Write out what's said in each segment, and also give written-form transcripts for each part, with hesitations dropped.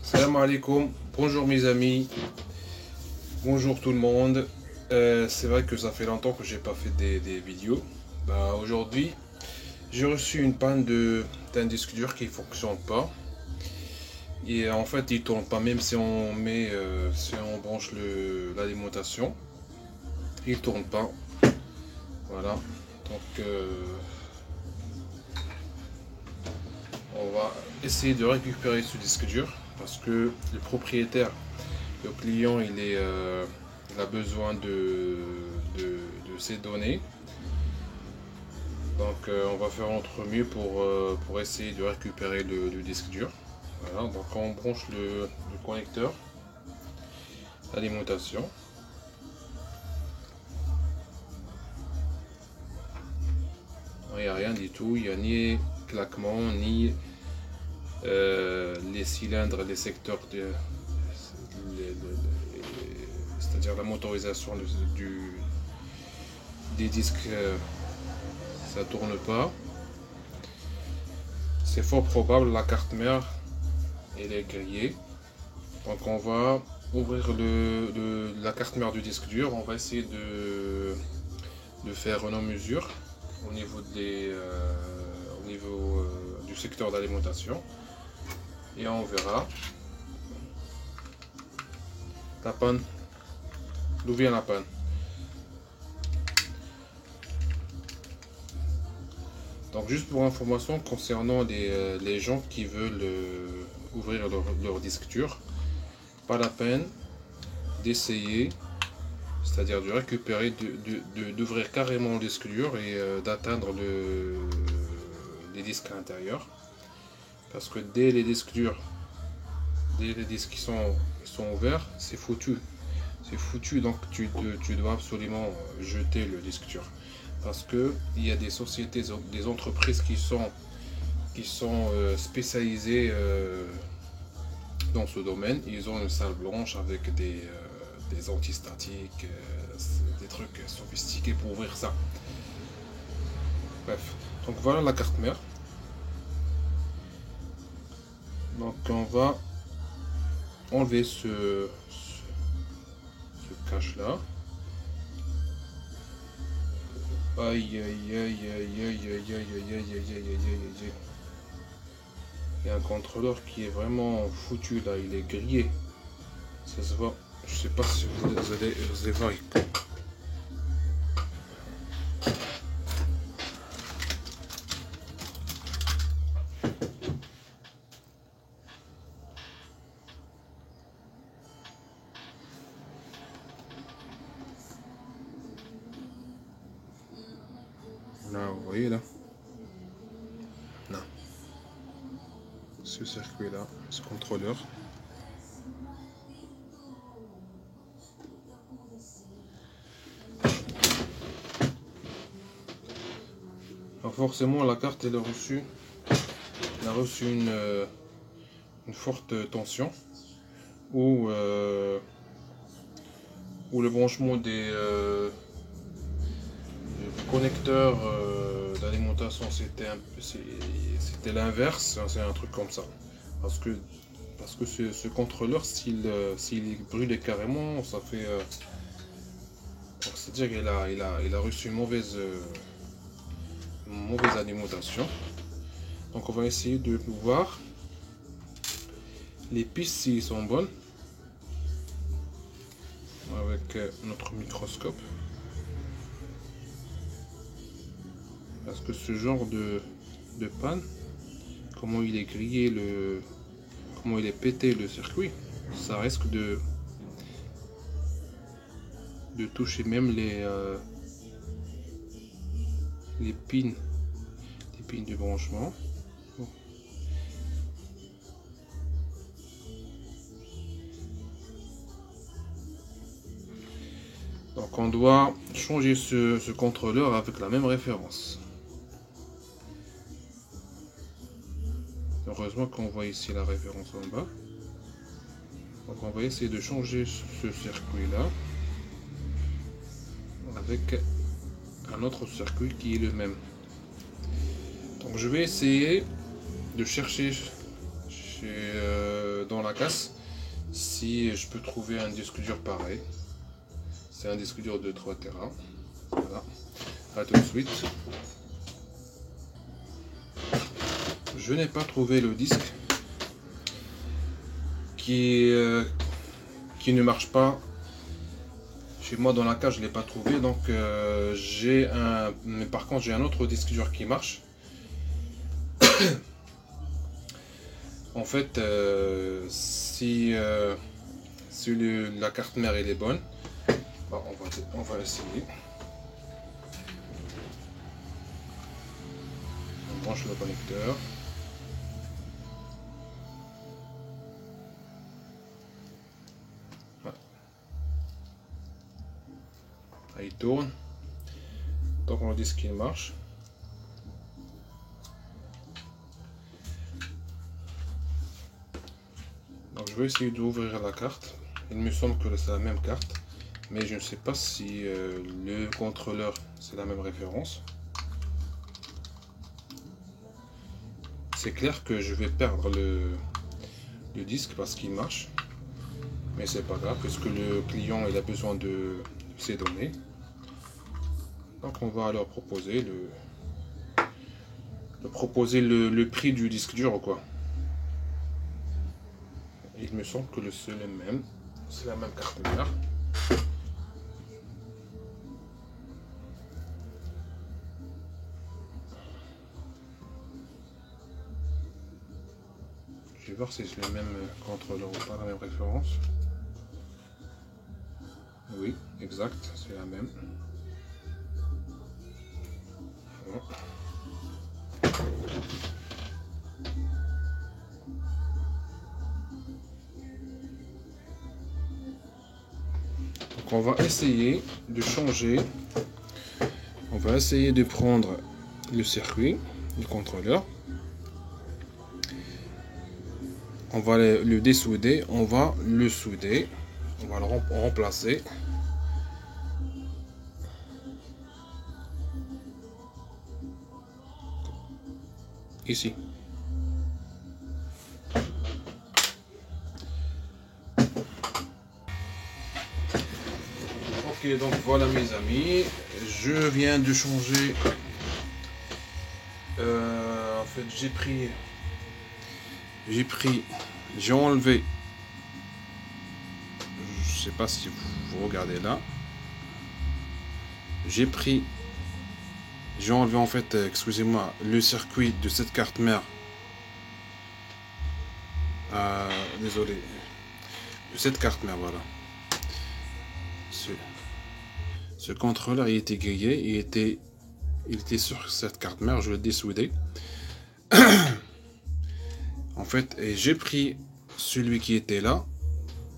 Salam alaikum, bonjour mes amis, bonjour tout le monde. C'est vrai que ça fait longtemps que j'ai pas fait des vidéos. Aujourd'hui, j'ai reçu une panne d'un disque dur qui fonctionne pas. Et en fait, il tourne pas, même si si on branche l'alimentation, il tourne pas. Voilà. Donc, on va essayer de récupérer ce disque dur parce que le propriétaire, le client, il a besoin de ces données. Donc on va faire notre mieux pour essayer de récupérer le disque dur. Voilà, donc on branche le connecteur d'alimentation. Il n'y a rien du tout, il n'y a ni claquement, ni les cylindres, les secteurs, c'est-à-dire la motorisation des disques, ça tourne pas. C'est fort probable la carte mère elle est grillée. Donc on va ouvrir la carte mère du disque dur. On va essayer de faire nos mesures au niveau du secteur d'alimentation. Et on verra la panne. D'où vient la panne? Donc juste pour information concernant les gens qui veulent ouvrir leur disque dur, pas la peine d'essayer, c'est-à-dire de récupérer, d'ouvrir carrément le disque dur et d'atteindre les disques à l'intérieur. Parce que dès les disques durs, dès les disques qui sont ouverts, c'est foutu. C'est foutu, donc tu dois absolument jeter le disque dur. Parce que il y a des sociétés, des entreprises qui sont spécialisées dans ce domaine. Ils ont une salle blanche avec des antistatiques, des trucs sophistiqués pour ouvrir ça. Bref, donc voilà la carte mère. Donc on va enlever ce cache là. Aïe aïe aïe aïe aïe aïe aïe aïe aïe aïe aïe aïe aïe aïe. Il y a un contrôleur qui est vraiment foutu là, il est grillé. Ça se voit. Je sais pas si vous allez voir. Là, vous voyez là. Là. Ce circuit là, ce contrôleur. Alors forcément la carte elle a reçu une forte tension où le branchement du connecteur d'alimentation c'était l'inverse, c'est un truc comme ça. Parce que ce contrôleur s'il est brûlé carrément, ça fait c'est-à-dire qu'il a reçu une mauvaise alimentation. Donc on va essayer de voir les pistes s'ils sont bonnes avec notre microscope. Parce que ce genre de panne, comment il est grillé comment il est pété le circuit, ça risque de toucher même les pins de branchement. Bon. Donc on doit changer ce contrôleur avec la même référence. Heureusement qu'on voit ici la référence en bas. Donc on va essayer de changer ce circuit là avec un autre circuit qui est le même. Donc je vais essayer de chercher dans la casse si je peux trouver un disque dur pareil. C'est un disque dur de 3 Tera. Voilà. À tout de suite. Je n'ai pas trouvé le disque qui ne marche pas. Chez moi dans la cage, je ne l'ai pas trouvé. Donc mais par contre j'ai un autre disque dur qui marche. En fait, si la carte mère elle est bonne, bon, on va essayer. On branche le connecteur. Voilà. Là, il tourne. Donc on dit ce qu'il marche. Donc je vais essayer d'ouvrir la carte. Il me semble que c'est la même carte, mais je ne sais pas si le contrôleur c'est la même référence. C'est clair que je vais perdre le disque parce qu'il marche, mais c'est pas grave parce que le client il a besoin de ces données. Donc on va leur proposer le prix du disque dur ou quoi. Il me semble que c'est le même, c'est la même carte mère. Je vais voir si c'est le même contrôleur ou pas, la même référence. Oui, exact, c'est la même. Bon. Donc on va essayer de changer. On va essayer de prendre le circuit du contrôleur. On va le dessouder, on va le souder, on va le remplacer. Ici. Ok, donc voilà mes amis, je viens de changer. En fait, j'ai enlevé. Je sais pas si vous regardez là. J'ai enlevé en fait, excusez-moi, le circuit de cette carte mère. Désolé, de cette carte mère, voilà. Ce contrôleur il était grillé, il était sur cette carte mère, je l'ai dessoudé. En fait, et j'ai pris celui qui était là,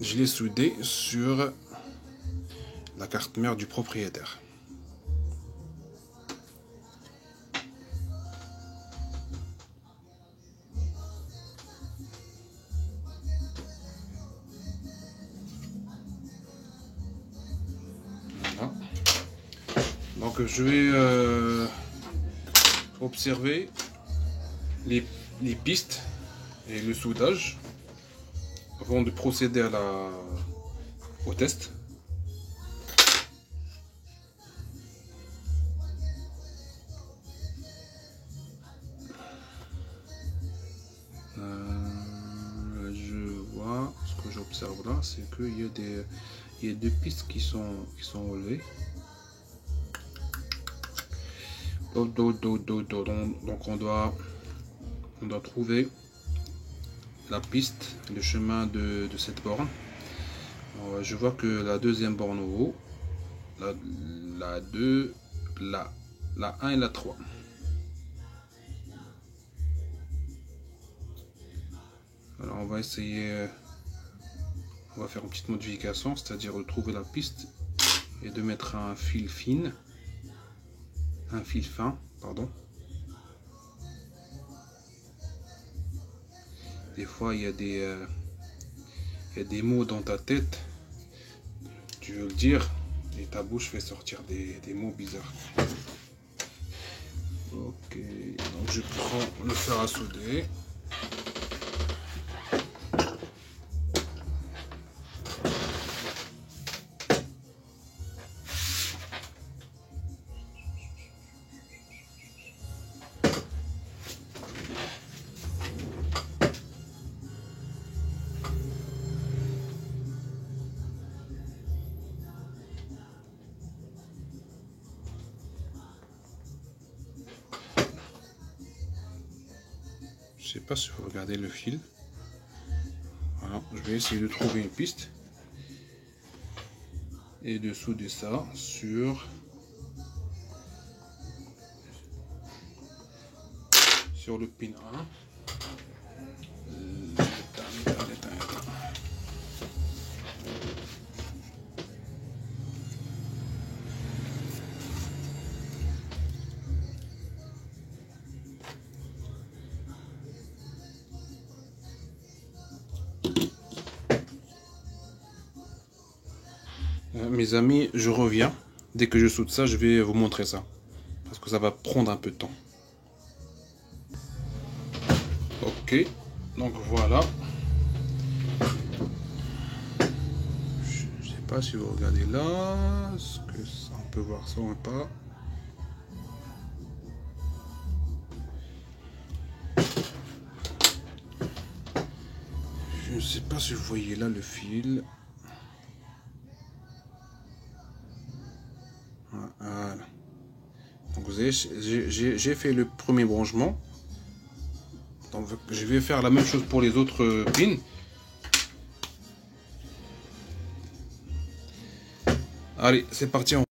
je l'ai soudé sur la carte mère du propriétaire. Voilà. Donc je vais observer les pistes et le soudage avant de procéder au test. Je vois, ce que j'observe là, c'est qu'il y a deux pistes qui sont relevées. Donc on doit trouver la piste, le chemin de cette borne. Alors, je vois que la deuxième borne au haut, la 2, la 1 et la 3. Alors on va essayer, on va faire une petite modification, c'est-à-dire de trouver la piste et de mettre un fil fin, pardon. Des fois il y a des mots dans ta tête, tu veux le dire, et ta bouche fait sortir des mots bizarres. Ok, donc je prends le fer à souder. sais pas si vous regardez le fil. Voilà, je vais essayer de trouver une piste et de souder ça sur le pin 1. Mes amis, je reviens. Dès que je soude ça, je vais vous montrer ça. Parce que ça va prendre un peu de temps. Ok, donc voilà. Je sais pas si vous regardez là. Est-ce que ça, on peut voir ça ou pas? Je ne sais pas si vous voyez là le fil. Voilà. Donc vous voyez, j'ai fait le premier branchement. Donc je vais faire la même chose pour les autres pins. Allez, c'est parti.